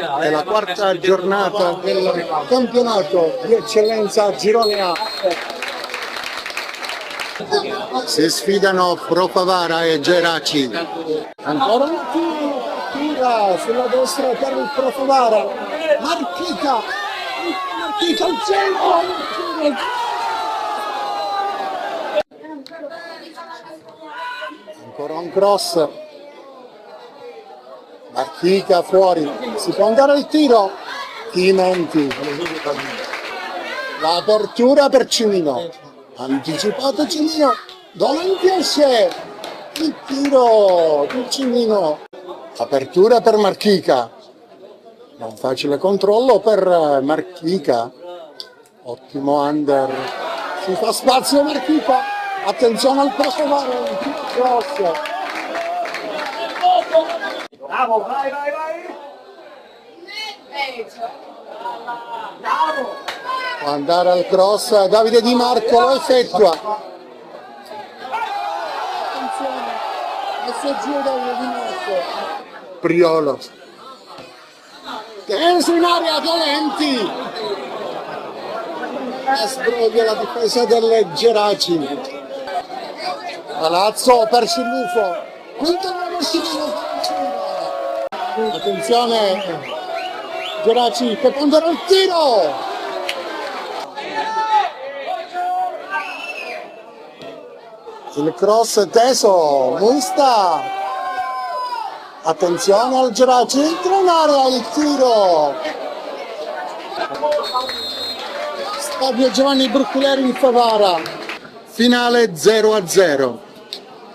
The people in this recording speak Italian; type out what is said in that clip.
È la quarta giornata del campionato di eccellenza Girone A. Si sfidano Pro Favara e Geraci. Ancora un tiro, partita sulla destra per il Pro Favara. Marchica al centro. Ancora un cross. Marchica fuori. Si può andare al tiro. Chimenti. L'apertura per Cimino. Anticipato Cimino. Dolenti esce. Il tiro di Cimino. Apertura per Marchica. Un facile controllo per Marchica. Ottimo under. Si fa spazio Marchica. Attenzione al Pro Favara. Il primo cross. Bravo, vai! Bravo! Può andare al cross, Davide Di Marco lo effettua. Attenzione, messo giù Davide Di Marco. Priolo. Teso in aria, Dolenti. Sbroglia la difesa delle Geraci. Palazzo per Sillufo. Attenzione, Geraci che prenderà il tiro. Il cross teso, Musta. Attenzione al Geraci, entra in area il tiro. Stadio Giovanni Brucchileri in Favara. Finale 0-0.